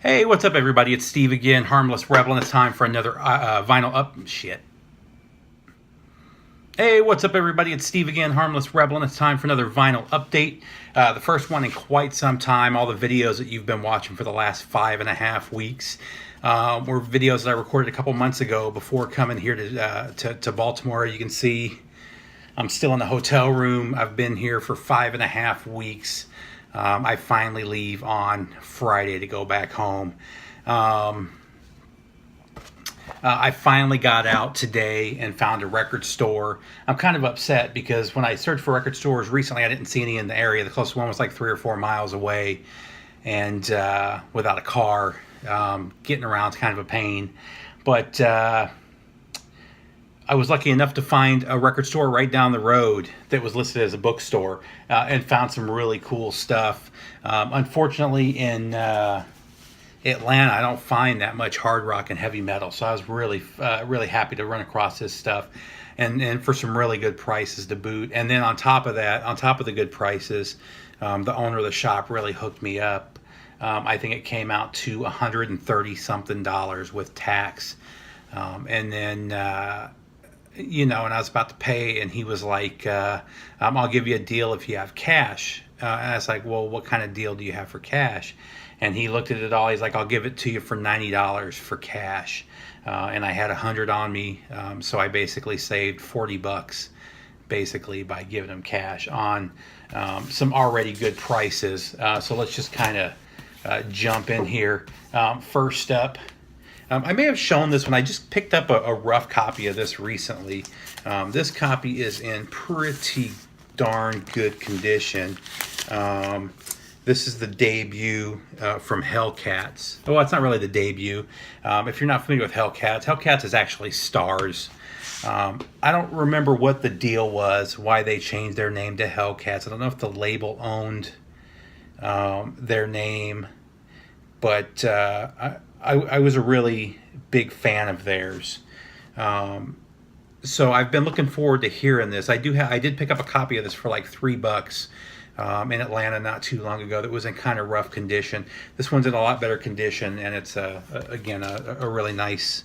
Hey, what's up, everybody? It's Steve again, Harmless Rebel, and it's time for another vinyl up shit. Hey, what's up, everybody? It's Steve again, Harmless Rebel, and it's time for another vinyl update. The first one in quite some time. All the videos that you've been watching for the last 5.5 weeks were videos that I recorded a couple months ago before coming here to Baltimore. You can see I'm still in the hotel room. I've been here for 5.5 weeks. I finally leave on Friday to go back home. I finally got out today and found a record store. I'm kind of upset because when I searched for record stores recently, I didn't see any in the area. The closest one was like 3 or 4 miles away, and without a car, getting around is kind of a pain. But I was lucky enough to find a record store right down the road that was listed as a bookstore, and found some really cool stuff. Unfortunately, in Atlanta, I don't find that much hard rock and heavy metal, so I was really happy to run across this stuff, and for some really good prices to boot. And then on top of that, on top of the good prices, the owner of the shop really hooked me up. I think it came out to $130 something with tax, and then and I was about to pay, and he was like, I'll give you a deal if you have cash. And I was like, well, what kind of deal do you have for cash? And he looked at it all. He's like, I'll give it to you for $90 for cash. And I had $100 on me, so I basically saved $40 basically by giving him cash on some already good prices. So let's just kind of jump in here. First up, I may have shown this when I just picked up a rough copy of this recently. This copy is in pretty darn good condition. This is the debut from Hellcats. Oh, it's not really the debut. If you're not familiar with Hellcats is actually Stars. I don't remember what the deal was, why they changed their name to Hellcats. I don't know if the label owned their name, but I was a really big fan of theirs. So I've been looking forward to hearing this. I did pick up a copy of this for like $3 in Atlanta not too long ago. That was in kind of rough condition. This one's in a lot better condition, and it's again a really nice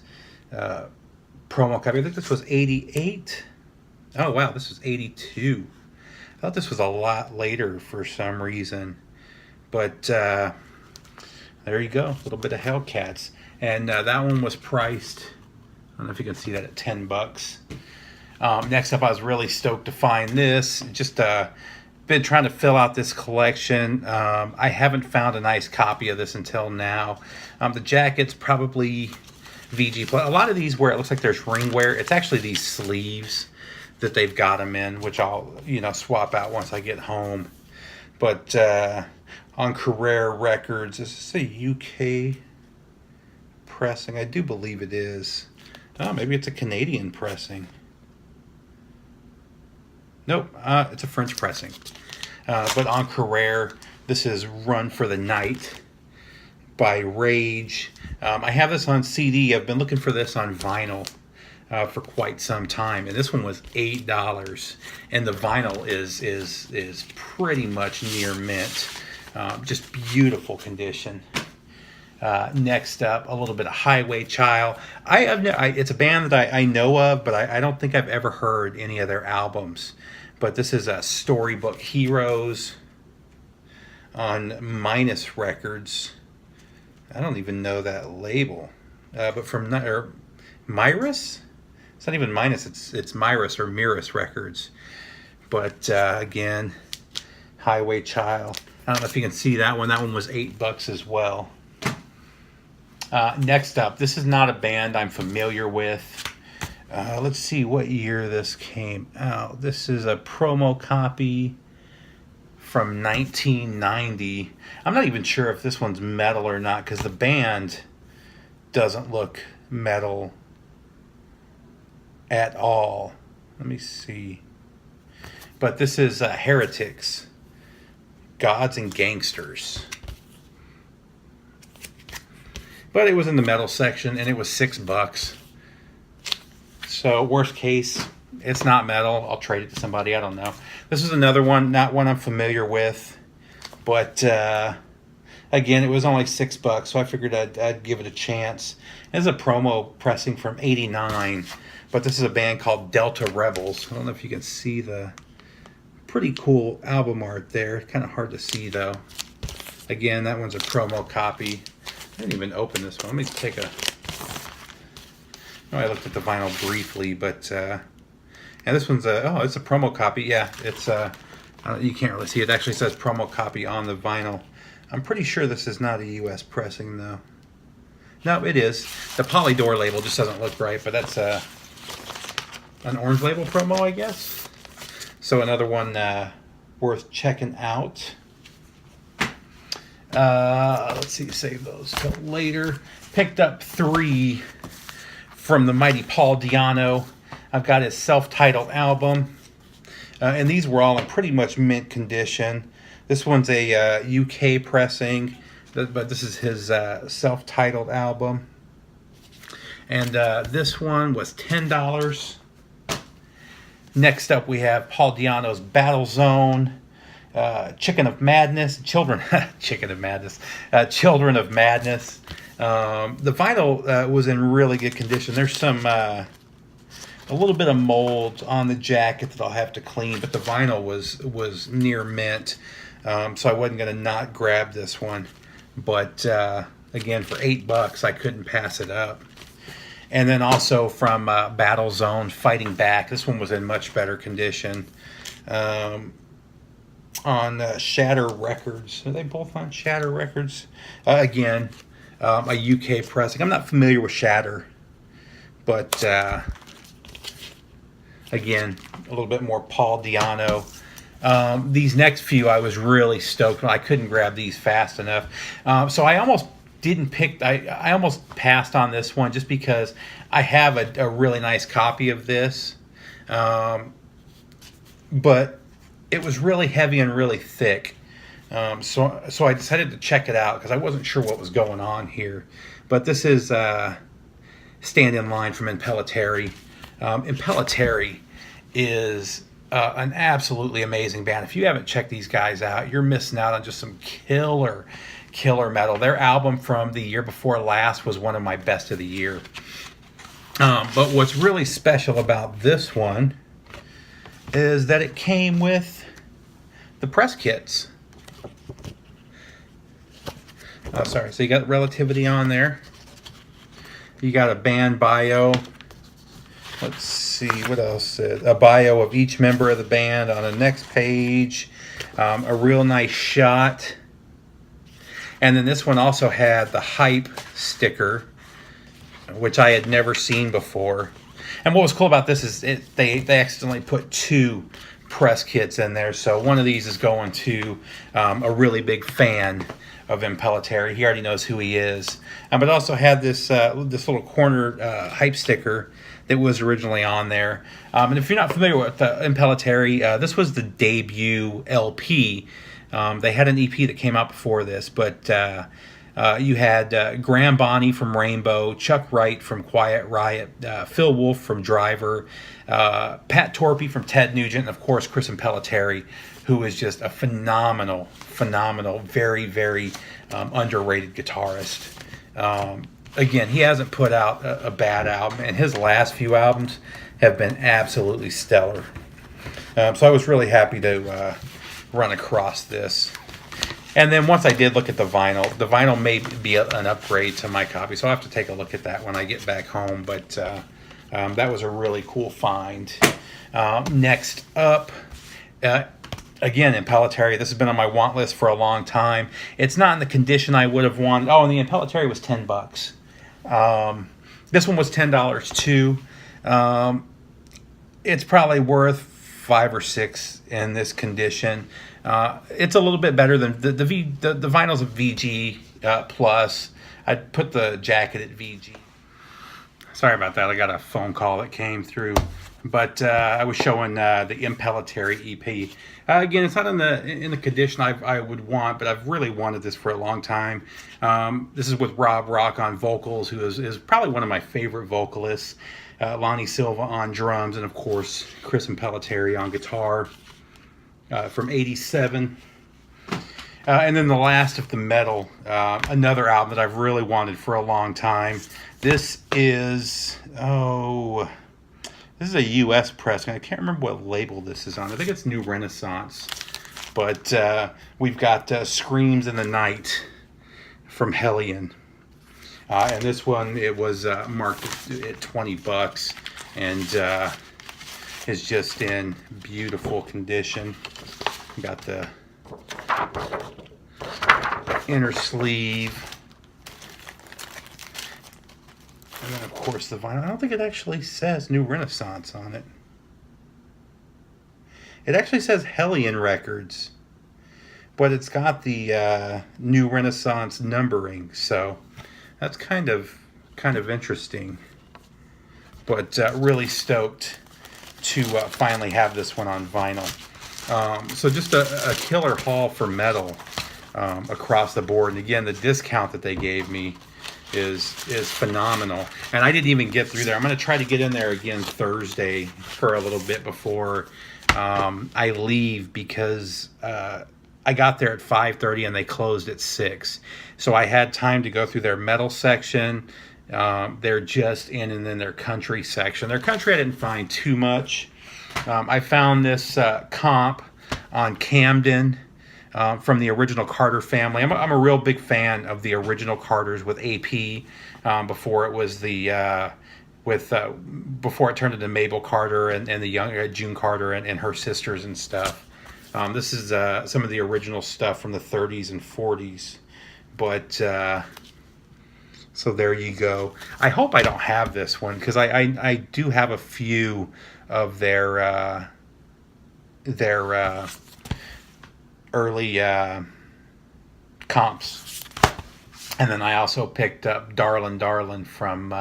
promo copy. I think this was 88. Oh wow, this was 82. I thought this was a lot later for some reason, but there you go, a little bit of Hellcats. And that one was priced, I don't know if you can see that, at $10. Next up, I was really stoked to find this. Just been trying to fill out this collection. I haven't found a nice copy of this until now. The jacket's probably VG+. A lot of these where it looks like there's ring wear, it's actually these sleeves that they've got them in, which I'll swap out once I get home. But on Carrera Records, is this a UK pressing? I do believe it is. Oh, maybe it's a Canadian pressing. Nope, it's a French pressing. But on Carrera, this is Run for the Night by Rage. I have this on CD. I've been looking for this on vinyl for quite some time, and this one was $8, and the vinyl is pretty much near mint. Just beautiful condition. Next up, a little bit of Highway Child. It's a band that I know of, but I don't think I've ever heard any of their albums. But this is a Storybook Heroes on Minus Records. I don't even know that label. But from Myrus? It's not even Minus, it's Myrus or Mirus Records. But again, Highway Child. I don't know if you can see that one. That one was $8 as well. Next up, this is not a band I'm familiar with. Let's see what year this came out. This is a promo copy from 1990. I'm not even sure if this one's metal or not, because the band doesn't look metal at all. Let me see. But this is Heretics, Gods and Gangsters. But it was in the metal section, and it was $6. So worst case, it's not metal. I'll trade it to somebody. I don't know. This is another one, not one I'm familiar with, but Again, it was only $6, so I figured I'd give it a chance. There's a promo pressing from '89, but this is a band called Delta Rebels. I don't know if you can see the pretty cool album art there. Kind of hard to see though. Again, that one's a promo copy. I didn't even open this one. Let me take a... I looked at the vinyl briefly, but and this one's it's a promo copy. Yeah, it's you can't really see it. It actually says promo copy on the vinyl. I'm pretty sure this is not a U.S. pressing, though. No, it is. The Polydor label just doesn't look right, but that's an orange label promo, I guess. So another one worth checking out. Let's see, save those till later. Picked up 3 from the mighty Paul Di'Anno. I've got his self-titled album. And these were all in pretty much mint condition. This one's a UK pressing, but this is his self-titled album. And this one was $10. Next up, we have Paul Di'Anno's Battle Zone, Children of Madness. The vinyl was in really good condition. There's some a little bit of mold on the jacket that I'll have to clean, but the vinyl was near mint, so I wasn't going to not grab this one. But again, for $8, I couldn't pass it up. And then also from Battle Zone, Fighting Back. This one was in much better condition. On Shatter Records. Are they both on Shatter Records? Again, a UK pressing. I'm not familiar with Shatter, but again, a little bit more Paul Di'Anno. These next few I was really stoked. I couldn't grab these fast enough. So I almost didn't pick, I almost passed on this one just because I have a really nice copy of this. But it was really heavy and really thick. So I decided to check it out because I wasn't sure what was going on here. But this is Stand in Line from Impellitteri. Impellitteri is an absolutely amazing band. If you haven't checked these guys out, you're missing out on just some killer metal. Their album from the year before last was one of my best of the year. But what's really special about this one is that it came with the press kits. So you got Relativity on there. You got a band bio. Let's see, what else? A bio of each member of the band on the next page. A real nice shot. And then this one also had the hype sticker, which I had never seen before. And what was cool about this is they accidentally put 2 press kits in there. So one of these is going to a really big fan of Impellitteri. He already knows who he is. But it also had this little corner hype sticker that was originally on there. And if you're not familiar with Impellitteri, this was the debut LP. They had an EP that came out before this, but you had Graham Bonney from Rainbow, Chuck Wright from Quiet Riot, Phil Wolf from Driver, Pat Torpey from Ted Nugent, and of course Chris Impellitteri, who is just a phenomenal, very, very underrated guitarist. Again, he hasn't put out a bad album, and his last few albums have been absolutely stellar. So I was really happy to run across this. And then once I did look at the vinyl may be an upgrade to my copy, so I'll have to take a look at that when I get back home. But that was a really cool find. Next up, again, Impellitteri. This has been on my want list for a long time. It's not in the condition I would have wanted. Oh, and the Impellitteri was $10. This one was $10 too. It's probably worth 5 or 6 in this condition. It's a little bit better than the vinyl's a VG plus. I'd put the jacket at VG. Sorry about that. I got a phone call that came through. But I was showing the Impellitteri EP. Again, it's not in the condition I would want, but I've really wanted this for a long time. This is with Rob Rock on vocals, who is probably one of my favorite vocalists. Lonnie Silva on drums, and of course Chris Impellitteri on guitar from '87. And then the last of the metal, another album that I've really wanted for a long time. This is, this is a U.S. press. I can't remember what label this is on. I think it's New Renaissance. But we've got Screams in the Night from Hellion. And this one, it was marked at $20 and is just in beautiful condition. Got the inner sleeve. And then, of course, the vinyl. I don't think it actually says New Renaissance on it. It actually says Hellion Records, but it's got the New Renaissance numbering, so that's kind of interesting. But really stoked to finally have this one on vinyl. So just a killer haul for metal across the board. And again, the discount that they gave me is phenomenal. And I didn't even get through there. I'm going to try to get in there again Thursday for a little bit before I leave, because I got there at 5:30 and they closed at 6. So I had time to go through their metal section, their just in, and then their country section. Their country I didn't find too much. I found this comp on Camden from the original Carter family. I'm a real big fan of the original Carters with AP before it was the before it turned into Mabel Carter and the young June Carter and her sisters and stuff. This is some of the original stuff from the 30s and 40s. But so there you go. I hope I don't have this one, because I do have a few of their early comps. And then I also picked up Darlin' Darlin' from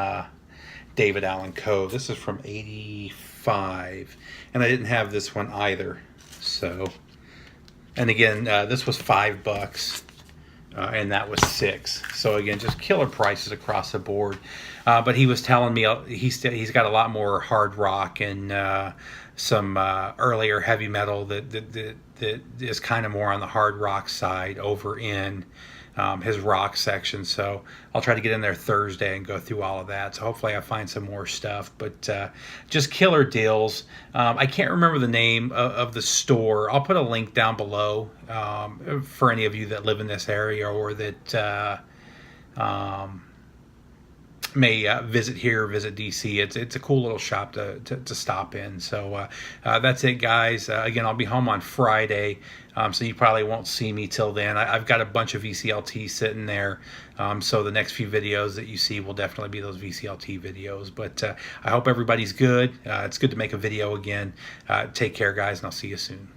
David Allan Coe. This is from 85. And I didn't have this one either. So, and again, this was $5. And that was 6. So again, just killer prices across the board. But he was telling me he's got a lot more hard rock and some earlier heavy metal that is kind of more on the hard rock side over in his rock section. So I'll try to get in there Thursday and go through all of that. So hopefully I find some more stuff. But just killer deals. I can't remember the name of the store. I'll put a link down below for any of you that live in this area or that may visit here, visit DC. It's a cool little shop to stop in. So that's it, guys. Again, I'll be home on Friday, so you probably won't see me till then. I've got a bunch of VCLT sitting there, so the next few videos that you see will definitely be those VCLT videos. But I hope everybody's good. It's good to make a video again. Take care, guys, and I'll see you soon.